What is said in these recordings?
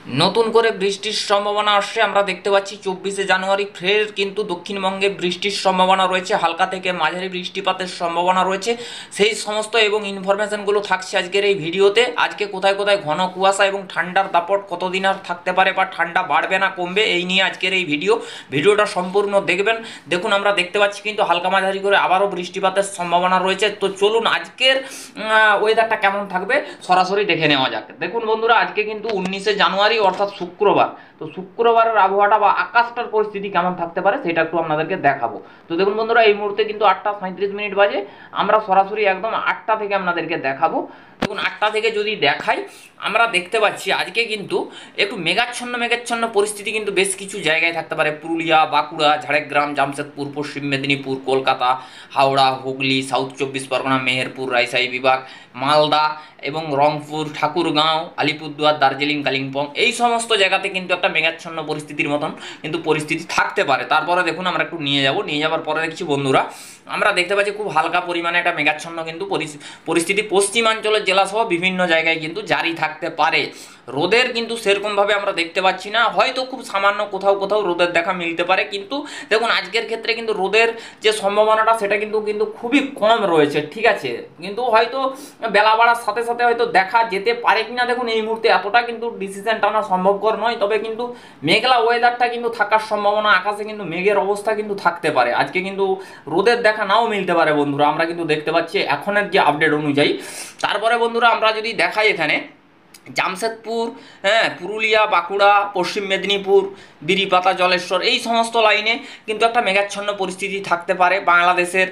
নতুন করে বৃষ্টির সম্ভাবনা আসছে। আমরা দেখতে পাচ্ছি 24শে জানুয়ারি ফের কিন্তু দক্ষিণবঙ্গে বৃষ্টির সম্ভাবনা রয়েছে, হালকা থেকে মাঝারি বৃষ্টিপাতের সম্ভাবনা রয়েছে। সেই সমস্ত এবং ইনফরমেশনগুলো থাকছে আজকের এই ভিডিওতে। আজকে কোথায় কোথায় ঘন কুয়াশা এবং ঠান্ডার দাপট কতদিন আর থাকতে পারে বা ঠান্ডা বাড়বে না কমবে, এই নিয়ে আজকের এই ভিডিওটা সম্পূর্ণ দেখবেন। দেখুন আমরা দেখতে পাচ্ছি কিন্তু হালকা মাঝারি করে আবারও বৃষ্টিপাতের সম্ভাবনা রয়েছে। তো চলুন আজকের ওয়েদারটা কেমন থাকবে সরাসরি দেখে নেওয়া যাক। দেখুন বন্ধুরা, আজকে কিন্তু 19শে জানুয়ারি অর্থাৎ শুক্রবার। তো শুক্রবারের আবহাওয়াটা বা আকাশটার পরিস্থিতি কেমন থাকতে পারে সেটা একটু আপনাদেরকে দেখাবো। তো দেখুন বন্ধুরা, এই মুহূর্তে কিন্তু 8টা 37 মিনিট বাজে। আমরা সরাসরি একদম 8টা থেকে আপনাদেরকে দেখাবো। দেখুন 8টা থেকে যদি দেখাই, আমরা দেখতে পাচ্ছি আজকে কিন্তু একটু মেঘাচ্ছন্ন পরিস্থিতি কিন্তু বেশ কিছু জায়গায় থাকতে পারে। পুরুলিয়া, বাঁকুড়া, ঝাড়গ্রাম, জামশেদপুর, পশ্চিম মেদিনীপুর, কলকাতা, হাওড়া, হুগলি, সাউথ 24 পরগনা, মেহেরপুর, রাজশাহী বিভাগ, মালদা এবং রংপুর, ঠাকুরগাঁও, আলিপুরদুয়ার, দার্জিলিং, কালিম্পং, এই সমস্ত জায়গাতে কিন্তু একটা মেঘাচ্ছন্ন পরিস্থিতির মতন কিন্তু পরিস্থিতি থাকতে পারে। তারপরে দেখুন আমরা একটু নিয়ে যাওয়ার পরে দেখছি বন্ধুরা, আমরা দেখতে পাচ্ছি খুব হালকা পরিমাণে একটা মেঘাচ্ছন্ন কিন্তু পরিস্থিতি পশ্চিমাঞ্চলের জেলাসহ বিভিন্ন জায়গায় কিন্তু জারি থাকতে পারে। রোদের কিন্তু সেরকমভাবে আমরা দেখতে পাচ্ছি না, হয়তো খুব সামান্য কোথাও কোথাও রোদের দেখা মিলতে পারে। কিন্তু দেখুন আজকের ক্ষেত্রে কিন্তু রোদের যে সম্ভাবনাটা সেটা কিন্তু কিন্তু খুবই কম রয়েছে, ঠিক আছে। কিন্তু হয়তো বেলা বাড়ার সাথে সাথে হয়তো দেখা যেতে পারে কিনা, দেখুন এই মুহূর্তে এতটা কিন্তু ডিসিশন টানা সম্ভবকর নয়। তবে কিন্তু মেঘলা ওয়েদারটা কিন্তু থাকার সম্ভাবনা, আকাশে কিন্তু মেঘের অবস্থা কিন্তু থাকতে পারে। আজকে কিন্তু রোদের দেখা নাও মিলতে পারে বন্ধুরা, আমরা কিন্তু দেখতে পাচ্ছি এখনের যে আপডেট অনুযায়ী। তারপরে বন্ধুরা আমরা যদি দেখাই এখানে জামশেদপুর, হ্যাঁ, পুরুলিয়া, বাঁকুড়া, পশ্চিম মেদিনীপুর, বিরিপাতা, জলেশ্বর, এই সমস্ত লাইনে কিন্তু একটা মেঘাচ্ছন্ন পরিস্থিতি থাকতে পারে। বাংলাদেশের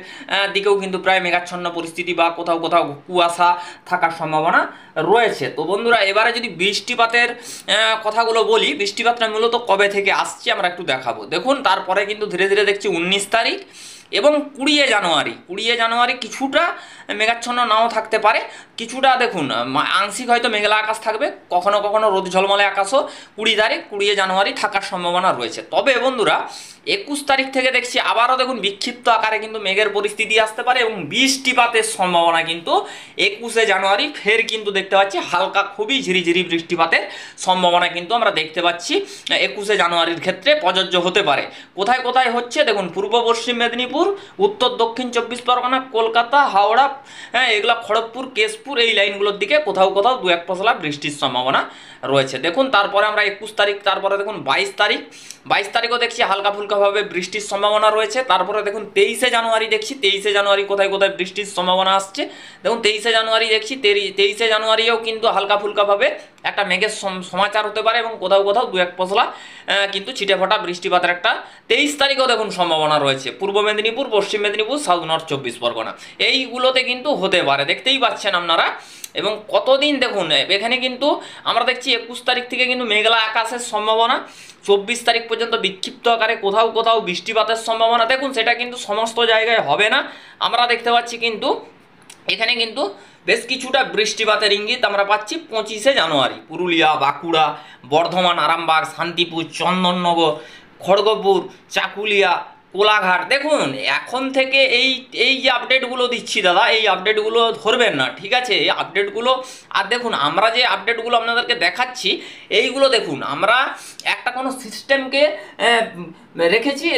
দিকেও কিন্তু প্রায় মেঘাচ্ছন্ন পরিস্থিতি বা কোথাও কোথাও কুয়াশা থাকার সম্ভাবনা রয়েছে। তো বন্ধুরা এবারে যদি বৃষ্টিপাতের কথাগুলো বলি, বৃষ্টিপাতটা মূলত কবে থেকে আসছে আমরা একটু দেখাবো। দেখুন তারপরে কিন্তু ধীরে ধীরে দেখছি 19 তারিখ এবং 20শে জানুয়ারি কিছুটা মেঘাচ্ছন্ন নাও থাকতে পারে। কিছুটা দেখুন আংশিক হয়তো মেঘলা আকাশ থাকবে, কখনো কখনো রোদ ঝলমলে আকাশও 20 তারিখ 20শে জানুয়ারি থাকার সম্ভাবনা রয়েছে। তবে বন্ধুরা 21 তারিখ থেকে দেখছি আবারও দেখুন বিক্ষিপ্ত আকারে কিন্তু মেঘের পরিস্থিতি আসতে পারে এবং বৃষ্টিপাতের সম্ভাবনা কিন্তু 21শে জানুয়ারি ফের কিন্তু দেখতে পাচ্ছি হালকা খুবই ঝিরিঝিরি বৃষ্টিপাতের সম্ভাবনা কিন্তু আমরা দেখতে পাচ্ছি 21শে জানুয়ারির ক্ষেত্রে প্রযোজ্য হতে পারে। কোথায় কোথায় হচ্ছে দেখুন, পূর্ব পশ্চিম মেদিনীপুর, উত্তর দক্ষিণ 24 পরগনা, কলকাতা, হাওড়া, হ্যাঁ এগুলা, খড়গপুর, কেশপুর, এই লাইনগুলোর দিকে কোথাও কোথাও 2-1 পশলা বৃষ্টির সম্ভাবনা রয়েছে। দেখুন তারপরে আমরা 21 তারিখ, তারপরে দেখুন 22 তারিখও দেখছি হালকা ফুলকাভাবে বৃষ্টির সম্ভাবনা রয়েছে। তারপরে দেখুন 23শে জানুয়ারি দেখছি, 23শে জানুয়ারি কোথায় কোথায় বৃষ্টির সম্ভাবনা আসছে। দেখুন 23শে জানুয়ারি দেখছি, 23শে জানুয়ারিও কিন্তু হালকা ফুলকাভাবে একটা মেঘের সমাচার হতে পারে এবং কোথাও কোথাও 2-1 পশলা কিন্তু ছিটেফোঁটা বৃষ্টিপাতের একটা 23 তারিখেও দেখুন সম্ভাবনা রয়েছে। পূর্ব মেদিনীপুর, পশ্চিম মেদিনীপুর, সাউথ নর্থ 24 পরগনা, এইগুলোতে কিন্তু হতে পারে, দেখতেই পাচ্ছেন আপনারা। এবং কতদিন দেখুন এখানে কিন্তু আমরা দেখছি 21 তারিখ থেকে কিন্তু মেঘলা আকাশের সম্ভাবনা, 24 তারিখ পর্যন্ত বিক্ষিপ্ত আকারে কোথাও কোথাও বৃষ্টিপাতের সম্ভাবনা। দেখুন সেটা কিন্তু সমস্ত জায়গায় হবে না, আমরা দেখতে পাচ্ছি কিন্তু এখানে কিন্তু বেশ কিছুটা বৃষ্টিপাতের ইঙ্গিত আমরা পাচ্ছি 25শে জানুয়ারি। পুরুলিয়া, বাঁকুড়া, বর্ধমান, আরামবাগ, শান্তিপুর, চন্দননগর, খড়গপুর, চাকুলিয়া, কোলাঘাট। দেখুন এখন থেকে এই এই যে আপডেটগুলো দিচ্ছি দাদা, এই আপডেটগুলো ধরবেন না, ঠিক আছে, এই আপডেটগুলো। আর দেখুন আমরা যে আপডেটগুলো আপনাদেরকে দেখাচ্ছি এইগুলো দেখুন আমরা একটা কোনো সিস্টেমকে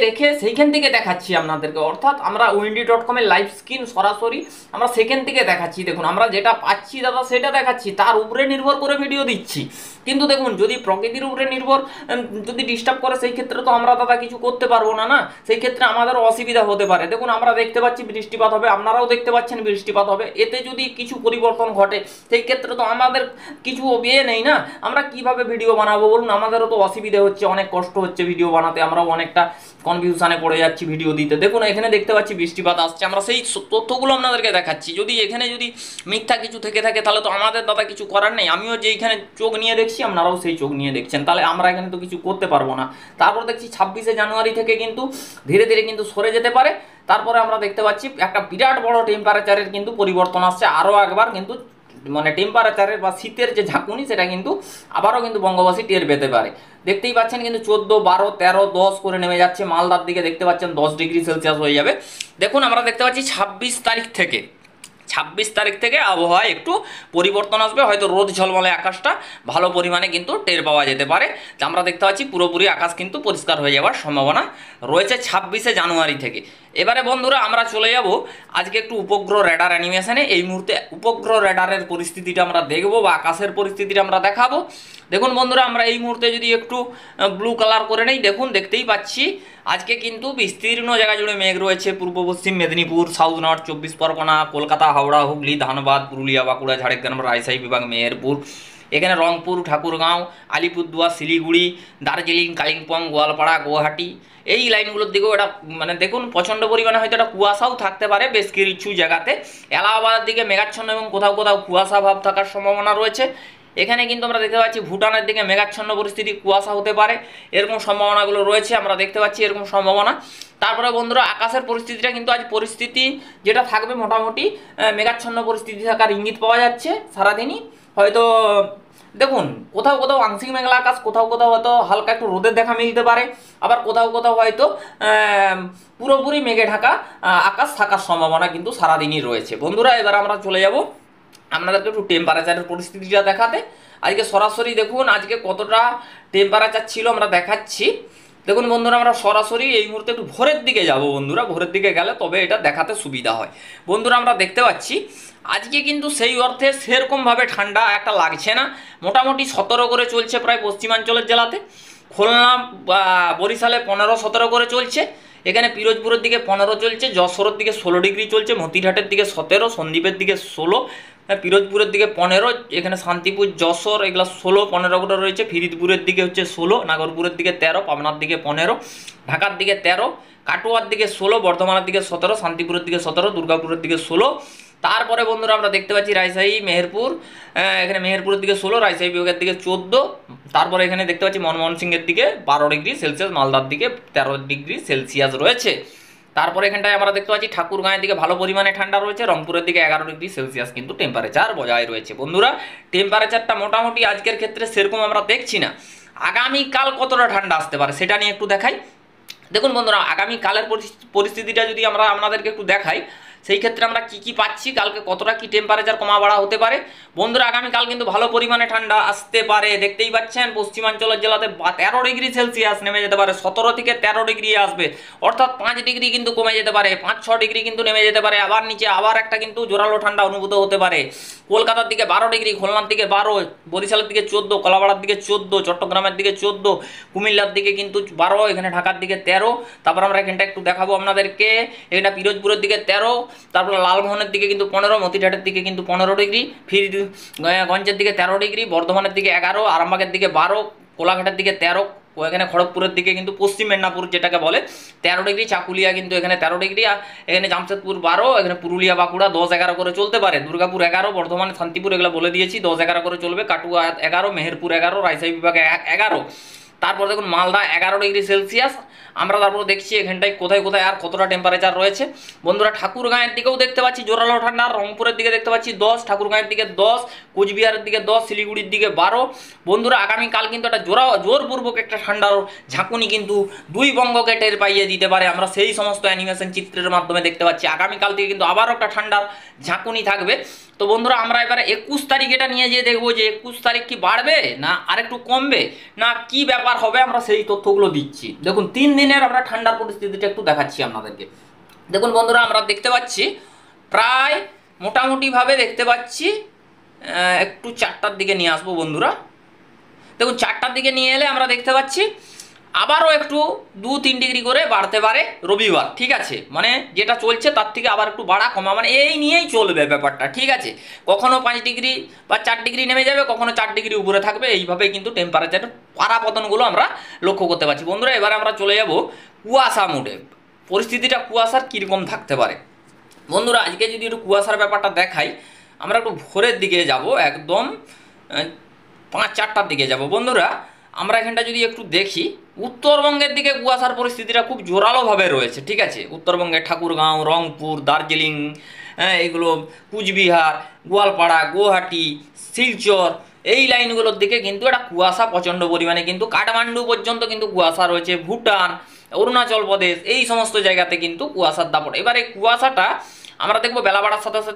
রেখে সেইখান থেকে দেখাচ্ছি আপনাদেরকে। অর্থাৎ আমরা windy.com-এর লাইভ স্ক্রিন সরাসরি আমরা সেখান থেকে দেখাচ্ছি। দেখুন আমরা যেটা পাচ্ছি দাদা সেটা দেখাচ্ছি, তার উপরে নির্ভর করে ভিডিও দিচ্ছি। কিন্তু দেখুন যদি প্রকৃতির উপরে নির্ভর যদি ডিস্টার্ব করে সেই ক্ষেত্রে তো আমরা দাদা কিছু করতে পারবো না, না, সেই ক্ষেত্রে আমাদের অসুবিধা হতে পারে। দেখুন আমরা দেখতে পাচ্ছি বৃষ্টিপাত হবে, আপনারাও দেখতে পাচ্ছেন বৃষ্টিপাত হবে, এতে যদি কিছু পরিবর্তন ঘটে সেই ক্ষেত্রে তো আমাদের কিছু ইয়ে নেই না, আমরা কিভাবে ভিডিও বানাবো বলুন। আমাদেরও তো অসুবিধা হচ্ছে, অনেক কষ্ট হচ্ছে ভিডিও বানাতে, আমরাও অনেকটা কনফিউশনে পড়ে যাচ্ছি ভিডিও দিতে। দেখুন এখানে দেখতে পাচ্ছি বৃষ্টিপাত আসছে, আমরা সেই তথ্যগুলো আপনাদেরকে দেখাচ্ছি। যদি এখানে যদি মিথ্যা কিছু থেকে থাকে তাহলে তো আমাদের দাদা কিছু করার নেই। আমিও যে এখানে চোখ নিয়ে দেখছি আপনারাও সেই চোখ নিয়ে দেখছেন, তাহলে আমরা এখানে তো কিছু করতে পারবো না। তারপর দেখছি 26শে জানুয়ারি থেকে কিন্তু ধীরে ধীরে কিন্তু সরে যেতে পারে। তারপরে আমরা দেখতে পাচ্ছি একটা বিরাট বড় টেম্পারেচারের কিন্তু পরিবর্তন আসছে, আরও একবার কিন্তু মানে টেম্পারেচারের বা শীতের যে ঝাঁকুনি সেটা কিন্তু আবারও কিন্তু বঙ্গবাসী টের পেতে পারে। দেখতেই পাচ্ছেন কিন্তু 14, 12, 13, 10 করে নেমে যাচ্ছে। মালদার দিকে দেখতে পাচ্ছেন 10 ডিগ্রি সেলসিয়াস হয়ে যাবে। দেখুন আমরা দেখতে পাচ্ছি 26 তারিখ থেকে 26 তারিখ থেকে আবহাওয়ায় একটু পরিবর্তন আসবে, হয়তো রোদ ঝলমলে আকাশটা ভালো পরিমাণে কিন্তু টের পাওয়া যেতে পারে। আমরা দেখতে পাচ্ছি পুরোপুরি আকাশ কিন্তু পরিষ্কার হয়ে যাওয়ার সম্ভাবনা রয়েছে 26শে জানুয়ারি থেকে। এবারে বন্ধুরা আমরা চলে যাব আজকে একটু উপগ্রহ রেডার অ্যানিমেশনে। এই মুহূর্তে উপগ্রহ রেডারের পরিস্থিতিটা আমরা দেখব বা আকাশের পরিস্থিতিটা আমরা দেখাবো। দেখুন বন্ধুরা, আমরা এই মুহূর্তে যদি একটু ব্লু কালার করে নেই, দেখুন দেখতেই পাচ্ছি আজকে কিন্তু বিস্তীর্ণ জায়গা জুড়ে মেঘ রয়েছে। পূর্ব পশ্চিম মেদিনীপুর, সাউথ নর্থ 24 পরগনা, কলকাতা, হাওড়া, হুগলি, ধানবাদ, পুরুলিয়া, বাঁকুড়া, ঝাড়গ্রাম, রাজশাহী বিভাগ, মেহেরপুর, এখানে রংপুর, ঠাকুরগাঁও, আলিপুরদুয়ার, শিলিগুড়ি, দার্জিলিং, কালিম্পং, গোয়ালপাড়া, গুয়াহাটি, এই লাইনগুলোর দিকেও এটা মানে দেখুন প্রচণ্ড পরিমাণে হয়তো এটা কুয়াশাও থাকতে পারে বেশ কিছু জায়গাতে। এলাহাবাদের দিকে মেঘাচ্ছন্ন এবং কোথাও কোথাও কুয়াশা ভাব থাকার সম্ভাবনা রয়েছে। এখানে কিন্তু আমরা দেখতে পাচ্ছি ভুটানের দিকে মেঘাচ্ছন্ন পরিস্থিতি, কুয়াশা হতে পারে, এরকম সম্ভাবনাগুলো রয়েছে, আমরা দেখতে পাচ্ছি এরকম সম্ভাবনা। তারপরে বন্ধুরা আকাশের পরিস্থিতিটা কিন্তু আজ পরিস্থিতি যেটা থাকবে মোটামুটি মেঘাচ্ছন্ন পরিস্থিতি থাকার ইঙ্গিত পাওয়া যাচ্ছে সারাদিনই। হয়তো দেখুন কোথাও কোথাও আংশিক মেঘলা আকাশ, কোথাও কোথাও হয়তো হালকা একটু রোদের দেখা মিলতে পারে, আবার কোথাও কোথাও হয়তো পুরোপুরি মেঘে ঢাকা আকাশ থাকার সম্ভাবনা কিন্তু সারাদিনই রয়েছে। বন্ধুরা এবার আমরা চলে যাব আপনাদেরকে একটু টেম্পারেচারের পরিস্থিতিটা দেখাতে। আজকে সরাসরি দেখুন আজকে কতটা টেম্পারেচার ছিল আমরা দেখাচ্ছি। দেখুন বন্ধুরা, আমরা সরাসরি এই মুহূর্তে একটু ভোরের দিকে যাব। বন্ধুরা ভোরের দিকে গেলে তবে এটা দেখাতে সুবিধা হয়। বন্ধুরা আমরা দেখতে পাচ্ছি আজকে কিন্তু সেই অর্থে সেরকমভাবে ঠান্ডা একটা লাগছে না, মোটামুটি 17 করে চলছে প্রায় পশ্চিমাঞ্চলের জেলাতে। খুলনা বরিশালে 15-17 করে চলছে, এখানে পিরোজপুরের দিকে 15 চলছে, যশোরের দিকে 16 ডিগ্রি চলছে, মতিরহাটের দিকে 17, সন্দ্বীপের দিকে 16, পিরোজপুরের দিকে 15, এখানে শান্তিপুর, যশোর এগুলো 16-15 করে রয়েছে, ফরিদপুরের দিকে হচ্ছে 16, নাগরপুরের দিকে 13, পাবনার দিকে 15, ঢাকার দিকে 13, কাটোয়ার দিকে 16, বর্ধমানের দিকে 17, শান্তিপুরের দিকে 17, দুর্গাপুরের দিকে 16। তারপরে বন্ধুরা আমরা দেখতে পাচ্ছি রাজশাহী, মেহেরপুর, এখানে মেহেরপুরের দিকে 16, রাজশাহী বিভাগের দিকে 14, তারপরে এখানে দেখতে পাচ্ছি মনমোহন সিংয়ের দিকে 12 ডিগ্রি সেলসিয়াস, মালদার দিকে 13 ডিগ্রি সেলসিয়াস রয়েছে। তারপরে এখানটায় আমরা দেখতে পাচ্ছি ঠাকুরগাঁয়ের দিকে ভালো পরিমাণে ঠান্ডা রয়েছে, রংপুরের দিকে 11 ডিগ্রি সেলসিয়াস কিন্তু টেম্পারেচার বজায় রয়েছে। বন্ধুরা টেম্পারেচারটা মোটামুটি আজকের ক্ষেত্রে সেরকম আমরা দেখছি না। আগামীকাল কতটা ঠান্ডা আসতে পারে সেটা নিয়ে একটু দেখাই। দেখুন বন্ধুরা আগামীকালের পরিস্থিতিটা যদি আমরা আপনাদেরকে একটু দেখাই, সেই ক্ষেত্রে আমরা কি পাচ্ছি, কালকে কতটা কি টেম্পারেচার কমা বাড়া হতে পারে। বন্ধুরা আগামীকাল কিন্তু ভালো পরিমাণে ঠান্ডা আসতে পারে, দেখতেই পাচ্ছেন পশ্চিমাঞ্চলের জেলাতে 13 ডিগ্রি সেলসিয়াস নেমে যেতে পারে, 17 থেকে 13 ডিগ্রি আসবে, অর্থাৎ 5 ডিগ্রি কিন্তু কমে যেতে পারে, 5-6 ডিগ্রি কিন্তু নেমে যেতে পারে, আবার নিচে আবার একটা কিন্তু জোরালো ঠান্ডা অনুভূত হতে পারে। কলকাতার দিকে 12 ডিগ্রি, খুলনার দিকে 12, বরিশালের দিকে 14, কলাপাড়ার দিকে 14, চট্টগ্রামের দিকে 14, কুমিল্লার দিকে কিন্তু 12, এখানে ঢাকার দিকে 13। তারপর আমরা এখানটা একটু দেখাবো আপনাদেরকে, এটা পিরোজপুরের দিকে 13, তারপরে লালমোহনের দিকে কিন্তু 15, মতিরহাটের দিকে কিন্তু 15 ডিগ্রি, গঞ্জের দিকে 13 ডিগ্রি, বর্ধমানের দিকে 11, আরামবাগের দিকে 12, কোলাঘাটের দিকে 13, এখানে খড়গপুরের দিকে কিন্তু পশ্চিম মেদিনীপুর যেটাকে বলে 13 ডিগ্রি, চাকুলিয়া কিন্তু এখানে 13 ডিগ্রি, এখানে জামশেদপুর 12, এখানে পুরুলিয়া বাঁকুড়া 10-11 করে চলতে পারে, দুর্গাপুর 11, বর্ধমান শান্তিপুর এগুলো বলে দিয়েছি 10-11 করে চলবে, কাটুয়া 11, মেহেরপুর 11, রাজশাহী বিভাগে 11। তারপর দেখুন মালদা 11 ডিগ্রি সেলসিয়াস। আমরা তারপর দেখছি এখানটায় কোথায় কোথায় আর কতটা টেম্পারেচার রয়েছে। বন্ধুরা ঠাকুরগাঁয়ের দিকেও দেখতে পাচ্ছি জোরালো ঠান্ডা, রংপুরের দিকে দেখতে পাচ্ছি 10, ঠাকুরগাঁয়ের দিকে 10, কোচবিহারের দিকে 10, শিলিগুড়ির দিকে 12। বন্ধুরা আগামীকাল কিন্তু একটা জোরপূর্বক একটা ঠান্ডার ঝাঁকুনি কিন্তু 2 বঙ্গকে টের পাইয়ে দিতে পারে, আমরা সেই সমস্ত অ্যানিমেশন চিত্রের মাধ্যমে দেখতে পাচ্ছি। আগামীকাল থেকে কিন্তু আবারও একটা ঠান্ডার ঝাঁকুনি থাকবে। তো বন্ধুরা আমরা এবারে 21 তারিখ এটা নিয়ে যেয়ে দেখবো যে 21 তারিখ কি বাড়বে না আরেকটু কমবে না কি ব্যাপার হবে, আমরা সেই তথ্যগুলো দিচ্ছি। দেখুন 3 দিনের আমরা ঠান্ডার পরিস্থিতিটা একটু দেখাচ্ছি আপনাদেরকে। দেখুন বন্ধুরা আমরা দেখতে পাচ্ছি প্রায় মোটামুটিভাবে দেখতে পাচ্ছি, একটু 4টার দিকে নিয়ে আসবো বন্ধুরা। দেখুন 4টার দিকে নিয়ে এলে আমরা দেখতে পাচ্ছি আবারও একটু 2-3 ডিগ্রি করে বাড়তে পারে রবিবার, ঠিক আছে, মানে যেটা চলছে তার থেকে আবার একটু বাড়া কমা মানে এই নিয়েই চলবে ব্যাপারটা, ঠিক আছে। কখনো 5 ডিগ্রি বা 4 ডিগ্রি নেমে যাবে, কখনো 4 ডিগ্রি উপরে থাকবে, এইভাবেই কিন্তু টেম্পারেচারের পারাপতনগুলো আমরা লক্ষ্য করতে পারছি। বন্ধুরা এবারে আমরা চলে যাব কুয়াশা মুডে, পরিস্থিতিটা কুয়াশার কীরকম থাকতে পারে। বন্ধুরা আজকে যদি একটু কুয়াশার ব্যাপারটা দেখাই, আমরা একটু ভোরের দিকে যাব, একদম 5-4টার দিকে যাব। বন্ধুরা আমরা এখানটা যদি একটু দেখি, উত্তরবঙ্গের দিকে কুয়াশার পরিস্থিতিটা খুব জোরালোভাবে রয়েছে, ঠিক আছে। উত্তরবঙ্গে ঠাকুরগাঁও, রংপুর, দার্জিলিং, এইগুলো কুচবিহার, গোয়ালপাড়া, গুয়াহাটি, শিলচর, এই লাইনগুলোর দিকে কিন্তু একটা কুয়াশা প্রচণ্ড পরিমাণে, কিন্তু কাঠমান্ডু পর্যন্ত কিন্তু কুয়াশা রয়েছে, ভুটান, অরুণাচল প্রদেশ, এই সমস্ত জায়গাতে কিন্তু কুয়াশার দাপট। এবার এই কুয়াশাটা আমরা দেখবো বেলা বাড়ার সাথে সাথে